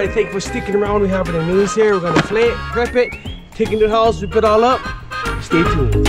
everybody. Thank you for sticking around. We have the news here. We're gonna fillet it, prep it, take it to the house, whip it all up. Stay tuned.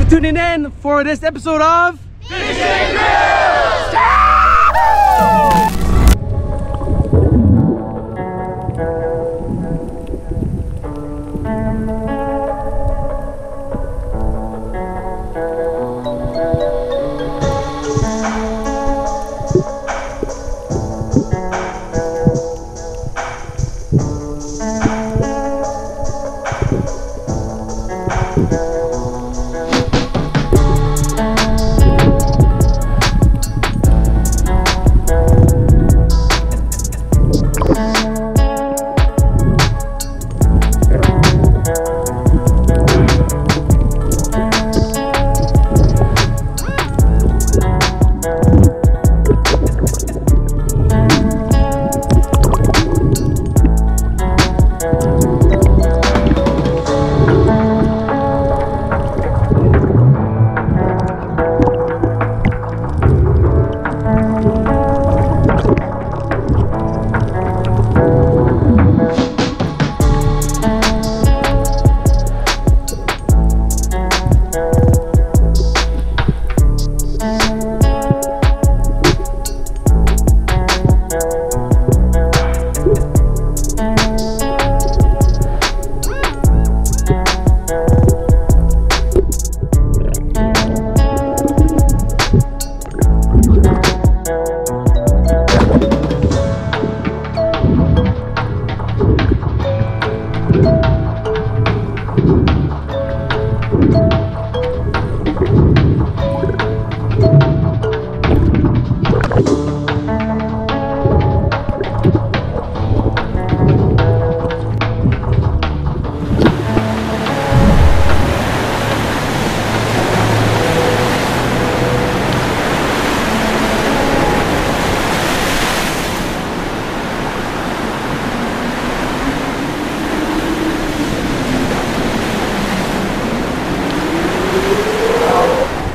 Tuning in for this episode of FishNGrillz!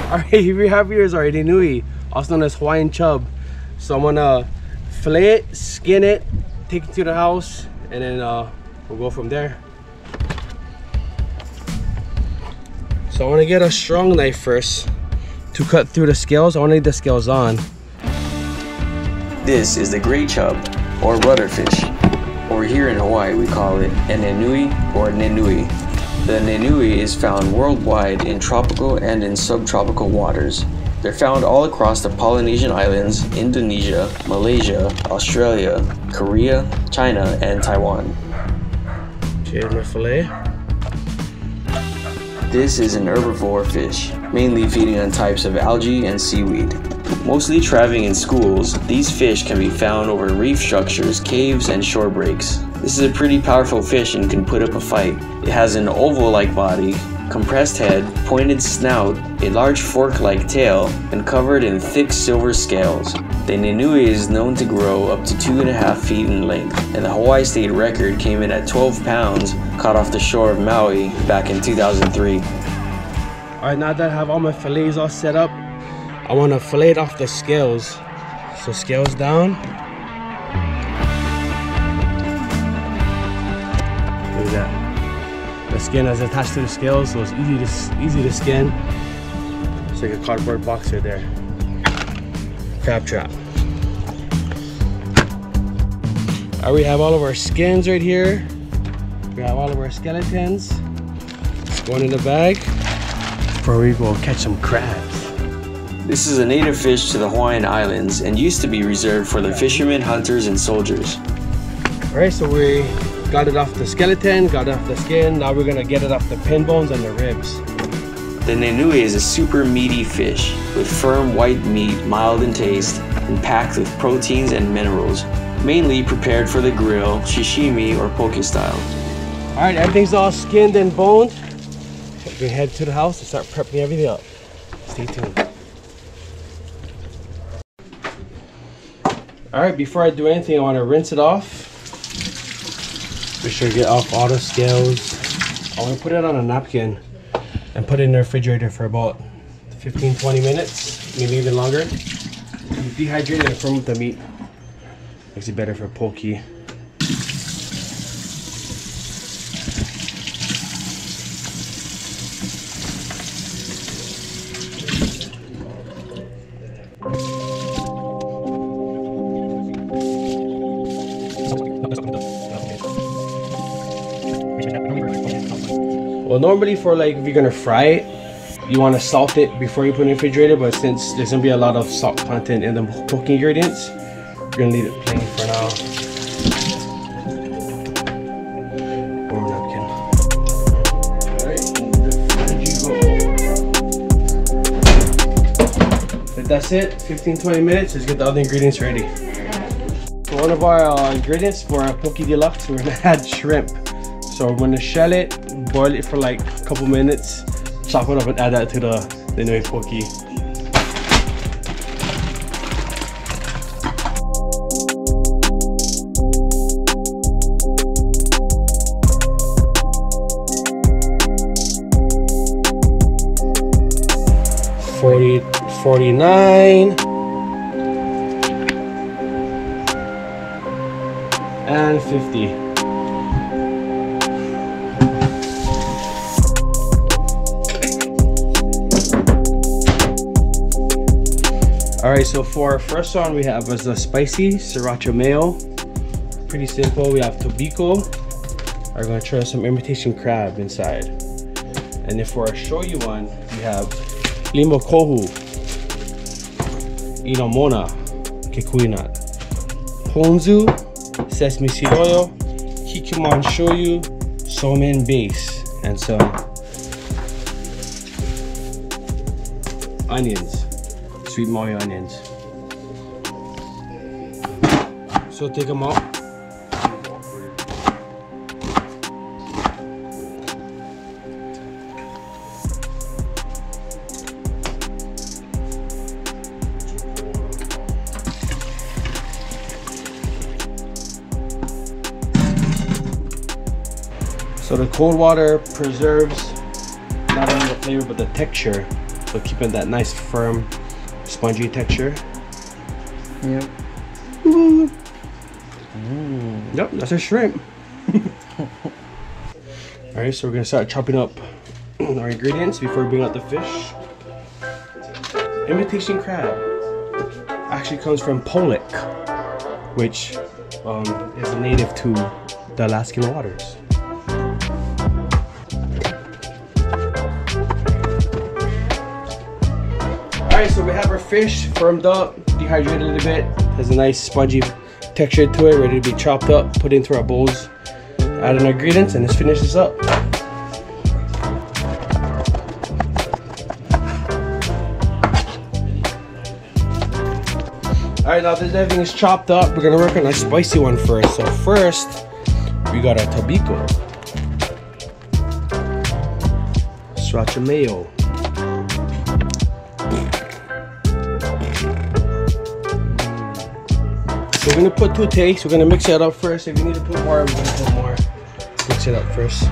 Alright, here we have yours our Nenue, also known as Hawaiian chub. So I'm gonna fillet it, skin it, take it to the house, and then we'll go from there. So I want to get a strong knife first to cut through the scales. I want to leave the scales on. This is the gray chub, or rudder fish, or here in Hawaii we call it a Nenue or Nenue. The Nenue is found worldwide in tropical and in subtropical waters. They're found all across the Polynesian Islands, Indonesia, Malaysia, Australia, Korea, China, and Taiwan. Here's my fillet. This is an herbivore fish, mainly feeding on types of algae and seaweed. Mostly thriving in schools, these fish can be found over reef structures, caves, and shore breaks. This is a pretty powerful fish and can put up a fight. It has an oval-like body, compressed head, pointed snout, a large fork-like tail, and covered in thick silver scales. The Nenue is known to grow up to 2.5 feet in length, and the Hawaii state record came in at 12 pounds, caught off the shore of Maui back in 2003. Alright, now that I have all my fillets all set up, I want to fillet it off the scales. So scales down. Look at that. The skin is attached to the scales, so it's easy to skin. It's like a cardboard box right there. Crab trap. Alright, we have all of our skins right here. We have all of our skeletons. It's going in the bag before we go catch some crabs. This is a native fish to the Hawaiian Islands and used to be reserved for the fishermen, hunters, and soldiers. Alright, so we got it off the skeleton, got it off the skin. Now we're gonna get it off the pin bones and the ribs. The Nenue is a super meaty fish with firm white meat, mild in taste, and packed with proteins and minerals, mainly prepared for the grill, sashimi, or poke style. All right, everything's all skinned and boned. We're gonna head to the house and start prepping everything up. Stay tuned. All right, before I do anything, I want to rinse it off. Be sure to get off all the scales. I'm gonna put it on a napkin and put it in the refrigerator for about 15-20 minutes, maybe even longer. Dehydrate it and firm up the meat. Makes it better for poke. Well, normally for like if you're gonna fry it, you want to salt it before you put it in the refrigerator, but since there's gonna be a lot of salt content in the poke ingredients, we're gonna leave it plain for now. Warm napkin. Alright, but that's it. 15-20 minutes. Let's get the other ingredients ready. So one of our ingredients for our Poke Deluxe, we're gonna add shrimp. So we're gonna shell it, boil it for like a couple minutes, chop it up and add that to the Nenue poke. $49 and $50. Alright, so for our first one we have as a spicy sriracha mayo. Pretty simple. We have tobiko. We're going to try some imitation crab inside. And then for our shoyu one, we have limo kohu, inomona, kekuinat, ponzu, sesame seed oil, kikimon shoyu, somen base, and some onions. Sweet moyo onions. So take them out. So the cold water preserves not only the flavor but the texture, so keeping that nice firm spongy texture. Yep. Yep, that's a shrimp. Alright, so we're gonna start chopping up our ingredients before we bring out the fish. Imitation crab actually comes from Pollock, which is native to the Alaskan waters. Alright, so we have our fish firmed up, dehydrated a bit, has a nice spongy texture to it, ready to be chopped up, put into our bowls, add in our ingredients, and let's finish this up. Alright, now that everything is chopped up, we're gonna work on a spicy one first. So first, we got our tobiko, sriracha mayo, so we're gonna put 2 takes. We're gonna mix it up first. If you need to put more, we're gonna put more. Mix it up first.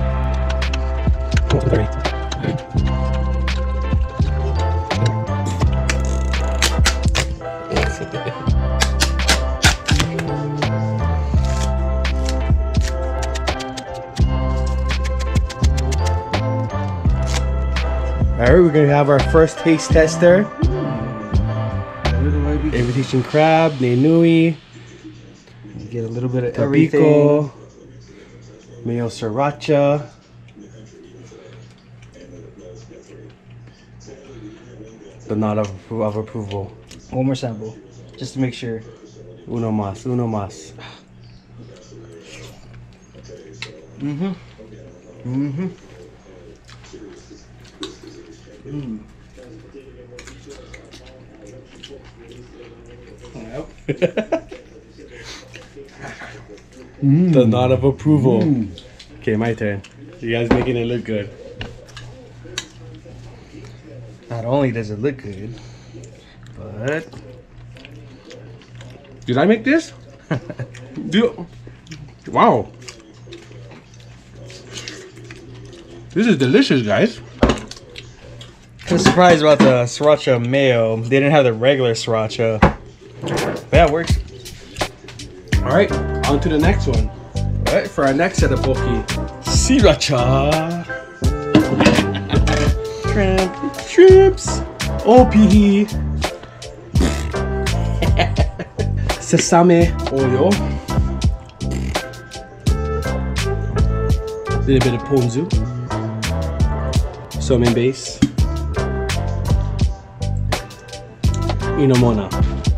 Alright, we're gonna have our first taste tester. Imitation crab, Nenue. Get a little bit of tobiko, mayo sriracha, the nod of approval. One more sample, just to make sure. Uno más, uno más. The nod of approval. Okay, my turn. You guys making it look good. Not only does it look good, but Did I make this? Wow. This is delicious, guys. I'm surprised about the sriracha mayo. They didn't have the regular sriracha. But yeah, it works. All right, on to the next one. All right, for our next set of poke. Sriracha. Shrimps. Opihi. Sesame oil. A little bit of ponzu. Somen base. Inamona.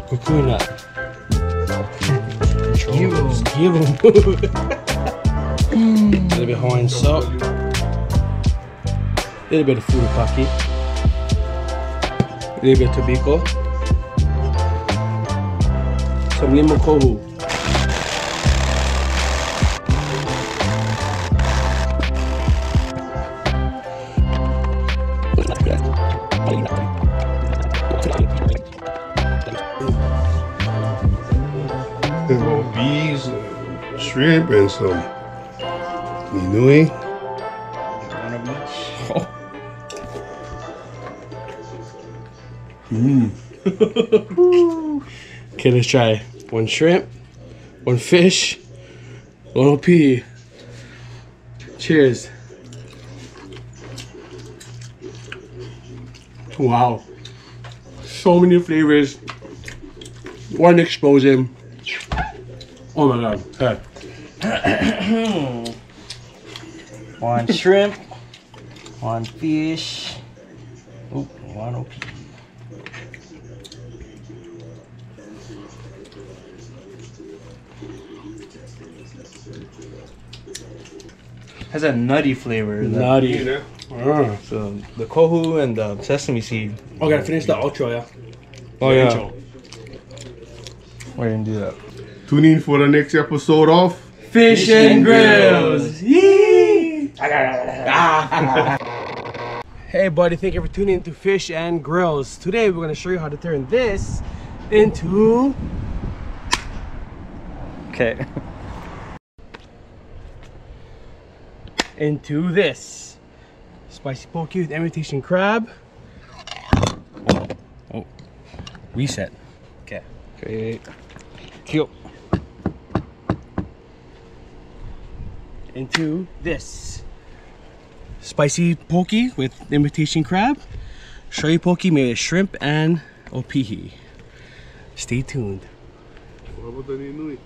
Coconut. Give them. A little bit of Hawaiian salt. A little bit of furikake. A little bit of tobacco. Some limo kohu. Little bees, shrimp, and some Nenue. One of each. Okay, let's try one shrimp, one fish, one opihi. Cheers. Wow. So many flavors. One explosion. Oh my god. Hey. One shrimp, one fish, one opihi. Has a nutty flavor. Nutty. So the kohu and the sesame seed. Oh, gotta finish the outro, yeah? Oh The yeah. intro. We're gonna do that. Tune in for the next episode of FishNGrillz. Yee! Hey buddy, thank you for tuning in to FishNGrillz. Today we're gonna show you how to turn this into Okay. this spicy poke with imitation crab. Oh, reset. Okay. Great. Cute. Into this spicy poke with imitation crab, shoyu poke made with shrimp and opihi. Stay tuned. What about the Nenue?